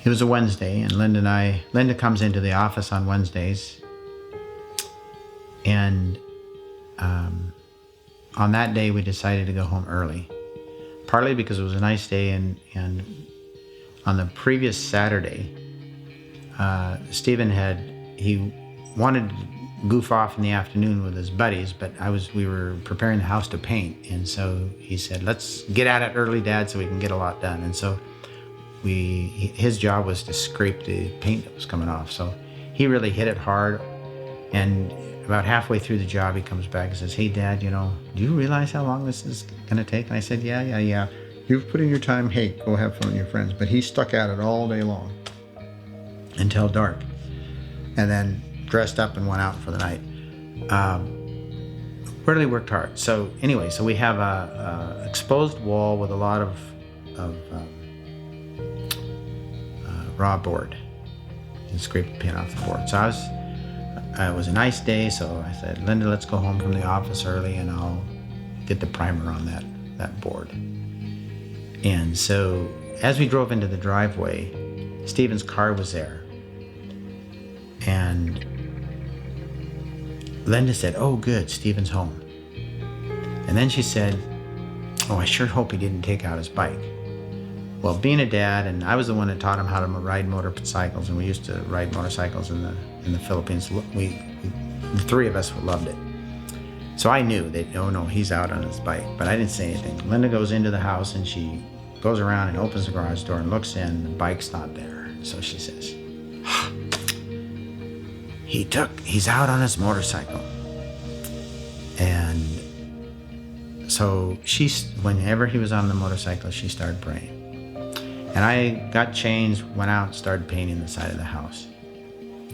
It was a Wednesday, and Linda comes into the office on Wednesdays, and on that day we decided to go home early, partly because it was a nice day, and on the previous Saturday, Stephen he wanted to goof off in the afternoon with his buddies, but we were preparing the house to paint, and so he said, let's get at it early, Dad, so we can get a lot done. And so his job was to scrape the paint that was coming off. So he really hit it hard. And about halfway through the job, he comes back and says, hey, Dad, do you realize how long this is going to take? And I said, yeah. You've put in your time. Hey, go have fun with your friends. But he stuck at it all day long until dark, and then dressed up and went out for the night. Really worked hard. So anyway, so we have a exposed wall with a lot of raw board, and scrape the paint off the board. So it was a nice day, so I said, Linda, let's go home from the office early and I'll get the primer on that board. And so as we drove into the driveway, Stephen's car was there, and Linda said, oh good, Stephen's home. And then she said, oh, I sure hope he didn't take out his bike. Well, being a dad, and I was the one that taught him how to ride motorcycles, and we used to ride motorcycles in the Philippines. The three of us loved it. So I knew that, oh no, he's out on his bike, but I didn't say anything. Linda goes into the house and she goes around and opens the garage door and looks in, the bike's not there. So she says, he's out on his motorcycle. And so whenever he was on the motorcycle, she started praying. And I got changed, went out, and started painting the side of the house.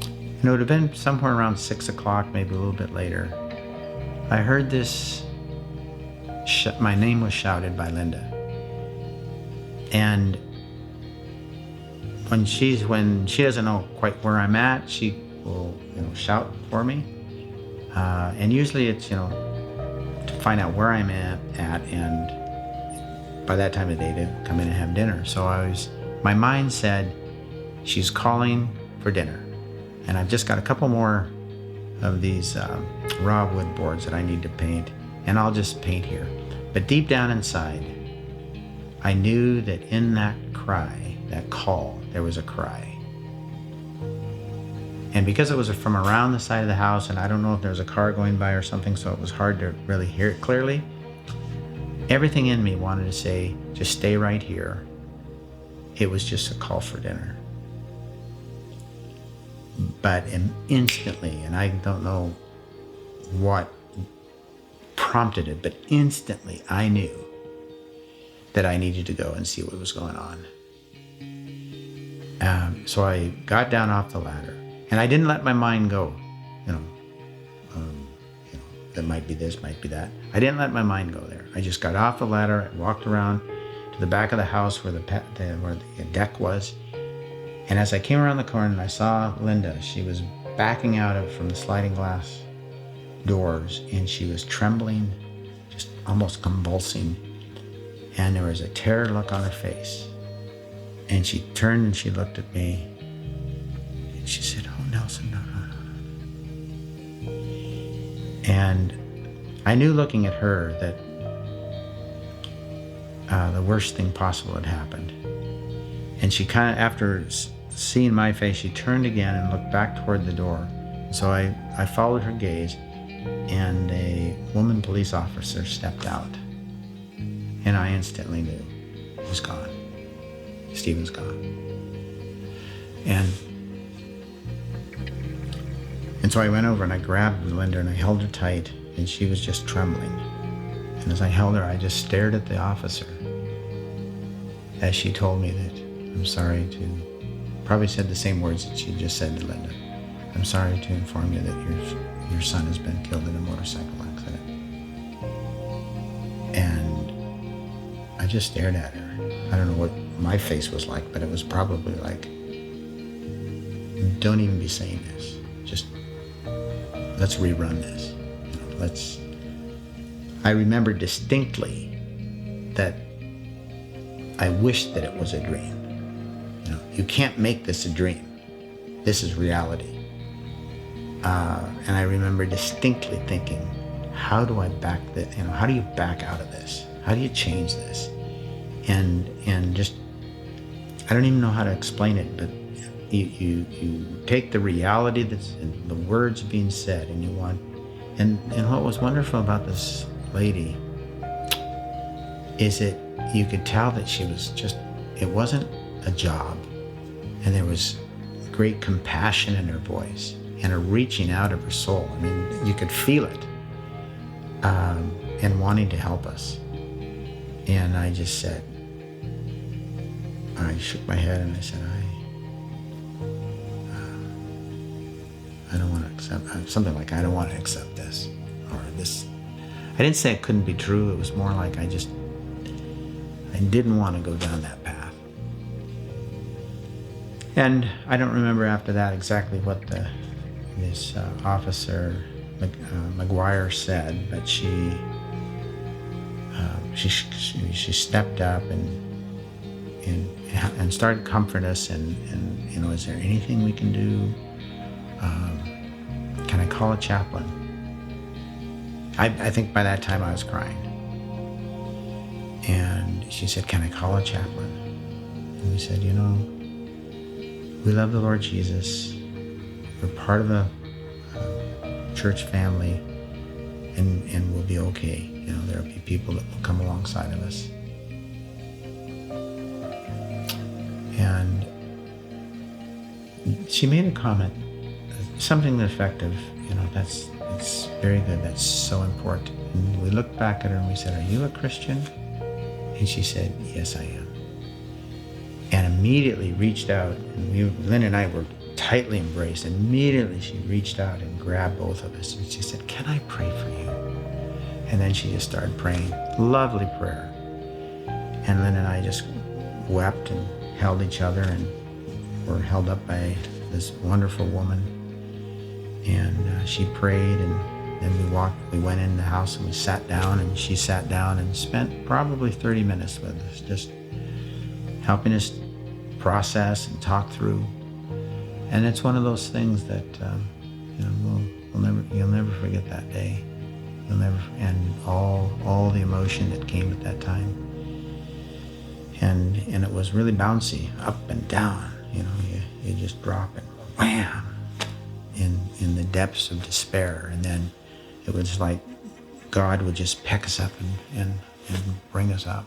And it would have been somewhere around 6 o'clock, maybe a little bit later. I heard this, my name was shouted by Linda. And when she doesn't know quite where I'm at, she will shout for me. And usually it's, to find out where I'm at, and by that time of day to come in and have dinner. So my mind said, she's calling for dinner. And I've just got a couple more of these raw wood boards that I need to paint, and I'll just paint here. But deep down inside, I knew that in that cry, that call, there was a cry. And because it was from around the side of the house, and I don't know if there was a car going by or something, so it was hard to really hear it clearly, everything in me wanted to say, just stay right here. It was just a call for dinner. But instantly, and I don't know what prompted it, but instantly I knew that I needed to go and see what was going on. So I got down off the ladder, and I didn't let my mind go, that might be this, might be that. I didn't let my mind go there. I just got off the ladder, I walked around to the back of the house where the deck was. And as I came around the corner and I saw Linda, she was backing out from the sliding glass doors, and she was trembling, just almost convulsing. And there was a terror look on her face. And she turned and she looked at me, and she said, oh, Nelson, no. And I knew looking at her that the worst thing possible had happened. And she kind of, after seeing my face, she turned again and looked back toward the door. So I followed her gaze, and a woman police officer stepped out. And I instantly knew he was gone. Stephen's gone. And so I went over and I grabbed Linda and I held her tight, and she was just trembling. And as I held her, I just stared at the officer as she told me that I'm sorry to, probably said the same words that she just said to Linda. I'm sorry to inform you that your son has been killed in a motorcycle accident. And I just stared at her. I don't know what my face was like, but it was probably like, don't even be saying this. Just let's rerun this. I remember distinctly that I wished that it was a dream. You can't make this a dream. This is reality. And I remember distinctly thinking, how do I how do you back out of this? How do you change this? And just, I don't even know how to explain it, but you take the reality that's in the words being said, and and what was wonderful about this lady is that you could tell that she was it wasn't a job, and there was great compassion in her voice and a reaching out of her soul. I mean, you could feel it, and wanting to help us. And I just said, I shook my head and I said, I don't want to accept, something like, I don't want to accept this, or this. I didn't say it couldn't be true. It was more like I didn't want to go down that path. And I don't remember after that exactly what this officer, McGuire, said, but she stepped up and started to comfort us, and is there anything we can do? Can I call a chaplain? I think by that time I was crying. And she said, can I call a chaplain? And we said, we love the Lord Jesus. We're part of a church family, and we'll be okay. There'll be people that will come alongside of us. And she made a comment, something to the effect of, that's very good. That's so important. And we looked back at her and we said, are you a Christian? And she said, yes, I am. And immediately reached out, and Lynn and I were tightly embraced. Immediately she reached out and grabbed both of us, and she said, can I pray for you? And then she just started praying. Lovely prayer. And Lynn and I just wept and held each other, and were held up by this wonderful woman. And she prayed, and then we went in the house and we sat down, and she sat down and spent probably 30 minutes with us, just helping us process and talk through. And it's one of those things that you'll never forget that day. And all the emotion that came at that time. And it was really bouncy, up and down. You just drop it, wham, in the depths of despair. And then it was like God would just pick us up and bring us up.